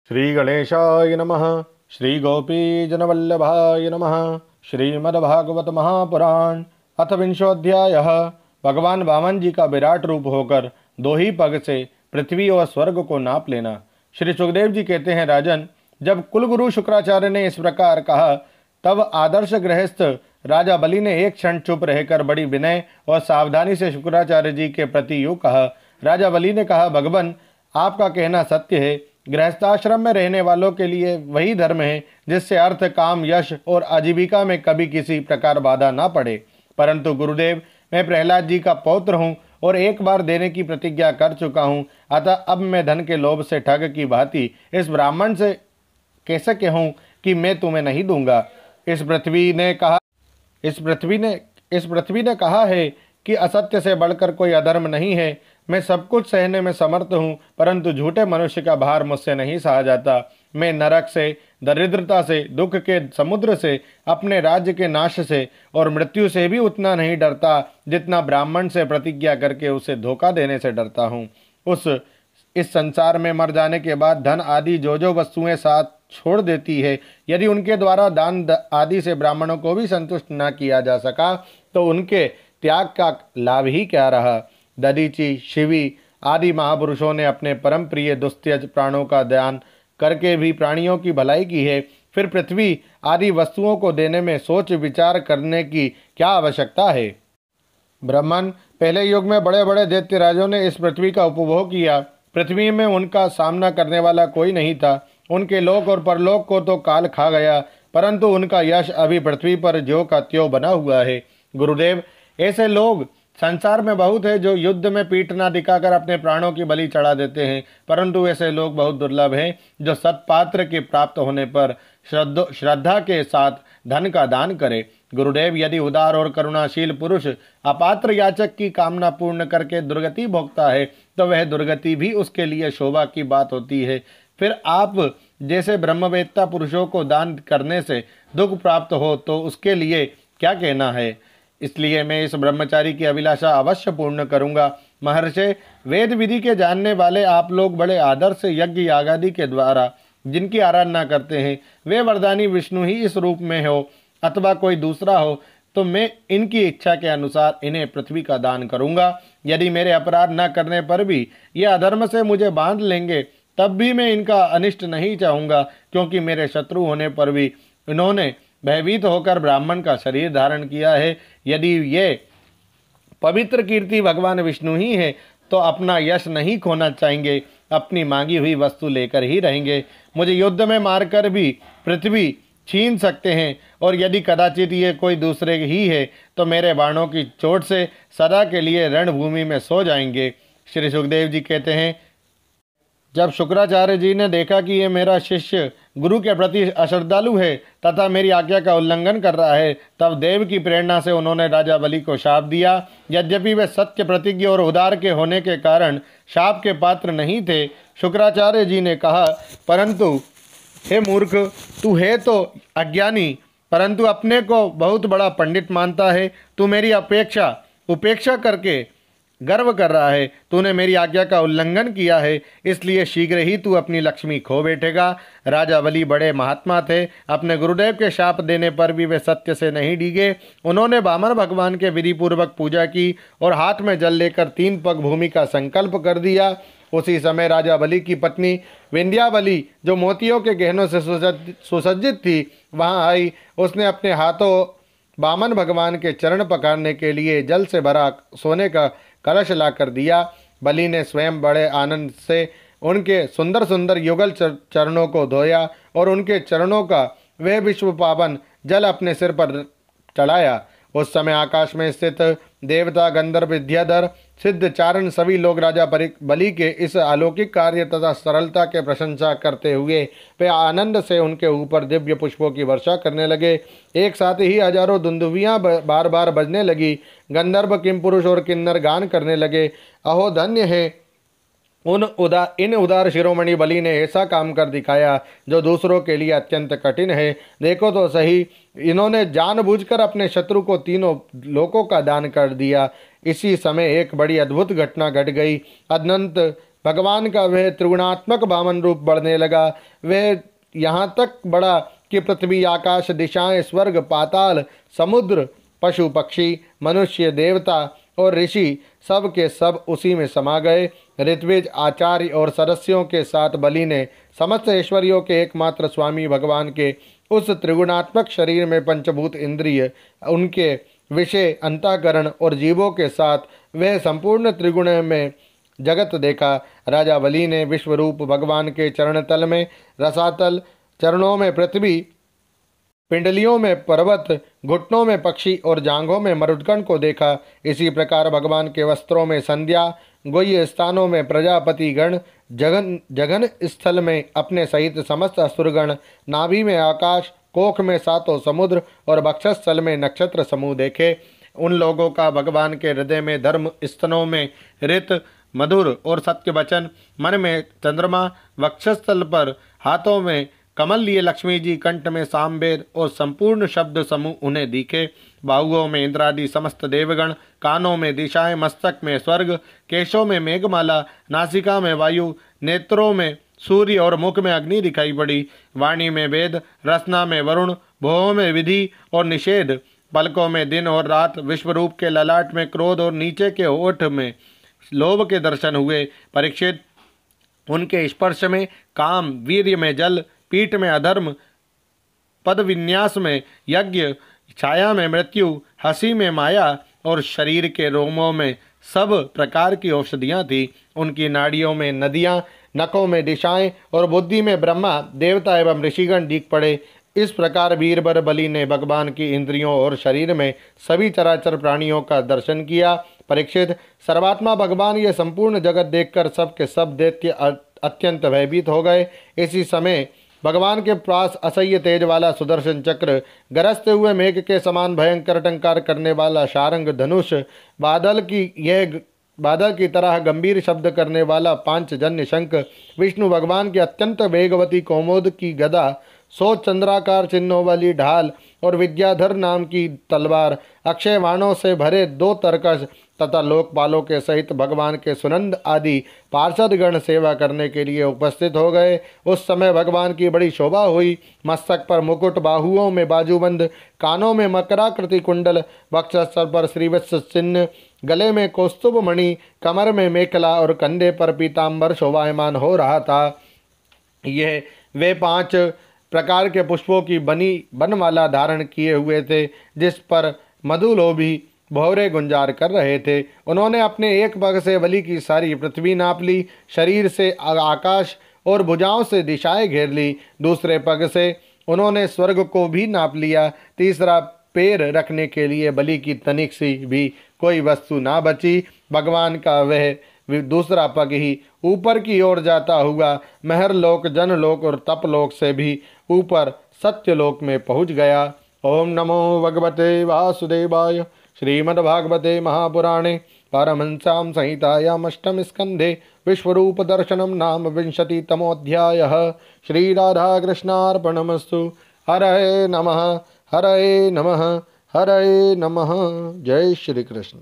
श्री गणेशाय नमः। श्री गोपीजनवल्लभाय नमः। श्रीमद्भागवत महापुराण अथ विंशोऽध्यायः। भगवान वामन जी का विराट रूप होकर दो ही पग से पृथ्वी और स्वर्ग को नाप लेना। श्री सुखदेव जी कहते हैं, राजन, जब कुलगुरु शुक्राचार्य ने इस प्रकार कहा तब आदर्श गृहस्थ राजा बलि ने एक क्षण चुप रहकर बड़ी विनय और सावधानी से शुक्राचार्य जी के प्रति यूँ कहा। राजा बलि ने कहा, भगवान, आपका कहना सत्य है। गृहस्थाश्रम में रहने वालों के लिए वही धर्म है जिससे अर्थ, काम, यश और आजीविका में कभी किसी प्रकार बाधा ना पड़े। परंतु गुरुदेव, मैं प्रहलाद जी का पौत्र हूँ और एक बार देने की प्रतिज्ञा कर चुका हूँ, अतः अब मैं धन के लोभ से ठग की भांति इस ब्राह्मण से कैसे कहूँ कि मैं तुम्हें नहीं दूंगा। इस पृथ्वी ने कहा है कि असत्य से बढ़कर कोई अधर्म नहीं है। मैं सब कुछ सहने में समर्थ हूँ, परंतु झूठे मनुष्य का भार मुझसे नहीं सहा जाता। मैं नरक से, दरिद्रता से, दुख के समुद्र से, अपने राज्य के नाश से और मृत्यु से भी उतना नहीं डरता जितना ब्राह्मण से प्रतिज्ञा करके उसे धोखा देने से डरता हूँ। इस संसार में मर जाने के बाद धन आदि जो वस्तुएं साथ छोड़ देती है, यदि उनके द्वारा दान आदि से ब्राह्मणों को भी संतुष्ट न किया जा सका तो उनके त्याग का लाभ ही क्या रहा। दधीचि, शिवी आदि महापुरुषों ने अपने परम प्रिय दुस्त्यज प्राणों का दान करके भी प्राणियों की भलाई की है। फिर पृथ्वी आदि वस्तुओं को देने में सोच विचार करने की क्या आवश्यकता है। ब्राह्मण, पहले युग में बड़े बड़े दैत्य राजों ने इस पृथ्वी का उपभोग किया। पृथ्वी में उनका सामना करने वाला कोई नहीं था। उनके लोक और परलोक को तो काल खा गया, परंतु उनका यश अभी पृथ्वी पर ज्यों का त्यों बना हुआ है। गुरुदेव, ऐसे लोग संसार में बहुत है जो युद्ध में पीठ ना दिखाकर अपने प्राणों की बलि चढ़ा देते हैं, परंतु ऐसे लोग बहुत दुर्लभ हैं जो सत्पात्र के प्राप्त होने पर श्रद्धा के साथ धन का दान करे। गुरुदेव, यदि उदार और करुणाशील पुरुष अपात्र याचक की कामना पूर्ण करके दुर्गति भोगता है तो वह दुर्गति भी उसके लिए शोभा की बात होती है। फिर आप जैसे ब्रह्मवेत्ता पुरुषों को दान करने से दुख प्राप्त हो तो उसके लिए क्या कहना है। इसलिए मैं इस ब्रह्मचारी की अभिलाषा अवश्य पूर्ण करूंगा। महर्षि, वेद विधि के जानने वाले आप लोग बड़े आदर से यज्ञ यागादि के द्वारा जिनकी आराधना करते हैं, वे वरदानी विष्णु ही इस रूप में हो अथवा कोई दूसरा हो, तो मैं इनकी इच्छा के अनुसार इन्हें पृथ्वी का दान करूंगा। यदि मेरे अपराध न करने पर भी ये अधर्म से मुझे बांध लेंगे तब भी मैं इनका अनिष्ट नहीं चाहूँगा, क्योंकि मेरे शत्रु होने पर भी इन्होंने भयभीत होकर ब्राह्मण का शरीर धारण किया है। यदि ये पवित्र कीर्ति भगवान विष्णु ही है तो अपना यश नहीं खोना चाहेंगे, अपनी मांगी हुई वस्तु लेकर ही रहेंगे। मुझे युद्ध में मारकर भी पृथ्वी छीन सकते हैं, और यदि कदाचित ये कोई दूसरे ही है तो मेरे बाणों की चोट से सदा के लिए रणभूमि में सो जाएंगे। श्री सुखदेव जी कहते हैं, जब शुक्राचार्य जी ने देखा कि ये मेरा शिष्य गुरु के प्रति अश्रद्धालु है तथा मेरी आज्ञा का उल्लंघन कर रहा है, तब देव की प्रेरणा से उन्होंने राजा बलि को शाप दिया। यद्यपि वे सत्य प्रतिज्ञ और उदार के होने के कारण शाप के पात्र नहीं थे। शुक्राचार्य जी ने कहा, परंतु हे मूर्ख, तू है तो अज्ञानी परंतु अपने को बहुत बड़ा पंडित मानता है। तू मेरी उपेक्षा करके गर्व कर रहा है। तूने मेरी आज्ञा का उल्लंघन किया है, इसलिए शीघ्र ही तू अपनी लक्ष्मी खो बैठेगा। राजा बलि बड़े महात्मा थे। अपने गुरुदेव के शाप देने पर भी वे सत्य से नहीं डिगे। उन्होंने वामन भगवान के विधि पूर्वक पूजा की और हाथ में जल लेकर 3 पग भूमि का संकल्प कर दिया। उसी समय राजा बलि की पत्नी विंध्याबली, जो मोतियों के गहनों से सुसज्जित थी, वहाँ आई। उसने अपने हाथों वामन भगवान के चरण पखारने के लिए जल से भरा सोने का कलश लाकर दिया। बलि ने स्वयं बड़े आनंद से उनके सुंदर सुंदर युगल चरणों को धोया और उनके चरणों का वह विश्व पावन जल अपने सिर पर चढ़ाया। उस समय आकाश में स्थित देवता, गंधर्व, विद्याधर, सिद्ध, चारण सभी लोग राजा बलि के इस अलौकिक कार्य तथा सरलता के प्रशंसा करते हुए वे आनंद से उनके ऊपर दिव्य पुष्पों की वर्षा करने लगे। एक साथ ही हजारों दुंदुभियाँ बार बार बजने लगी। गंधर्व, किमपुरुष और किन्नर गान करने लगे, अहो धन्य है इन उदार शिरोमणि बलि ने ऐसा काम कर दिखाया जो दूसरों के लिए अत्यंत कठिन है। देखो तो सही, इन्होंने जानबूझकर अपने शत्रु को 3 लोकों का दान कर दिया। इसी समय एक बड़ी अद्भुत घटना घट गई। अनंत भगवान का वह त्रिगुणात्मक वामन रूप बढ़ने लगा। वह यहाँ तक बढ़ा कि पृथ्वी, आकाश, दिशाएं, स्वर्ग, पाताल, समुद्र, पशु, पक्षी, मनुष्य, देवता और ऋषि सब के सब उसी में समा गए। ऋत्विज, आचार्य और सदस्यों के साथ बलि ने समस्त ऐश्वर्यों के एकमात्र स्वामी भगवान के उस त्रिगुणात्मक शरीर में पंचभूत इंद्रिय, उनके विषय, अंतःकरण और जीवों के साथ वह संपूर्ण त्रिगुण में जगत देखा। राजा बलि ने विश्वरूप भगवान के चरण तल में रसातल, चरणों में पृथ्वी, पिंडलियों में पर्वत, घुटनों में पक्षी और जांघों में मरुदगण को देखा। इसी प्रकार भगवान के वस्त्रों में संध्या, गुह्य स्थानों में प्रजापति गण, जगन स्थल में अपने सहित समस्त असुरगण, नाभि में आकाश, कोख में सातों समुद्र और वक्षस्थल में नक्षत्र समूह देखे। उन लोगों का भगवान के हृदय में धर्म, स्तनों में ऋत, मधुर और सत्य वचन, मन में चंद्रमा, वक्षस्थल पर हाथों में कमल लिए लक्ष्मी जी, कंठ में सामवेद और संपूर्ण शब्द समूह उन्हें दिखे। बाहुओं में इंद्रादि समस्त देवगण, कानों में दिशाएं, मस्तक में स्वर्ग, केशों में मेघमाला, नासिका में वायु, नेत्रों में सूर्य और मुख में अग्नि दिखाई पड़ी। वाणी में वेद, रसना में वरुण, भोह में विधि और निषेध, पलकों में दिन और रात, विश्वरूप के ललाट में क्रोध और नीचे के ओठ में लोभ के दर्शन हुए। परीक्षित, उनके स्पर्श में काम, वीर्य में जल, पीठ में अधर्म, पद विन्यास में यज्ञ, छाया में मृत्यु, हंसी में माया और शरीर के रोमों में सब प्रकार की औषधियाँ थीं। उनकी नाड़ियों में नदियाँ, नखों में दिशाएं और बुद्धि में ब्रह्मा, देवता एवं ऋषिगण दिख पड़े। इस प्रकार वीरबर बलि ने भगवान की इंद्रियों और शरीर में सभी चराचर प्राणियों का दर्शन किया। परीक्षित, सर्वात्मा भगवान ये संपूर्ण जगत देखकर सब के सब दैत्य अत्यंत भयभीत हो गए। इसी समय भगवान के पास असह्य तेज वाला सुदर्शन चक्र, गरजते हुए मेघ के समान भयंकर टंकार करने वाला शारंग धनुष, बादल की तरह गंभीर शब्द करने वाला पांचजन्य शंख, विष्णु भगवान की अत्यंत वेगवती कौमोद की गदा, 100 चंद्राकार चिन्हों वाली ढाल और विद्याधर नाम की तलवार, अक्षय बाणों से भरे 2 तरकश तथा लोकपालों के सहित भगवान के सुनंद आदि पार्षदगण सेवा करने के लिए उपस्थित हो गए। उस समय भगवान की बड़ी शोभा हुई। मस्तक पर मुकुट, बाहुओं में बाजूबंद, कानों में मकराकृति कुंडल, वक्षस्थल पर श्रीवत्स चिन्ह, गले में कौस्तुभ मणि, कमर में मेखला और कंधे पर पीताम्बर शोभायमान हो रहा था। यह वे 5 प्रकार के पुष्पों की बनी बनमाला धारण किए हुए थे, जिस पर मधुलोभी भौरे गुंजार कर रहे थे। उन्होंने अपने एक पग से बलि की सारी पृथ्वी नाप ली, शरीर से आकाश और भुजाओं से दिशाएं घेर ली। दूसरे पग से उन्होंने स्वर्ग को भी नाप लिया। तीसरा पैर रखने के लिए बलि की तनिक सी भी कोई वस्तु ना बची। भगवान का वह दूसरा पग ही ऊपर की ओर जाता हुआ महरलोक, जनलोक और तपलोक से भी ऊपर सत्यलोक में पहुँच गया। ओम नमो भगवते वासुदेवाय। श्रीमद्भागवते महापुराणे पारमहंस्यां संहितायाम् अष्टम स्कंधे विश्वरूप दर्शनम नाम 20तमोऽध्यायः। श्रीराधाकृष्णार्पणमस्तु। हरये नमः, हरये नमः, हरये नमः। जय श्री कृष्ण।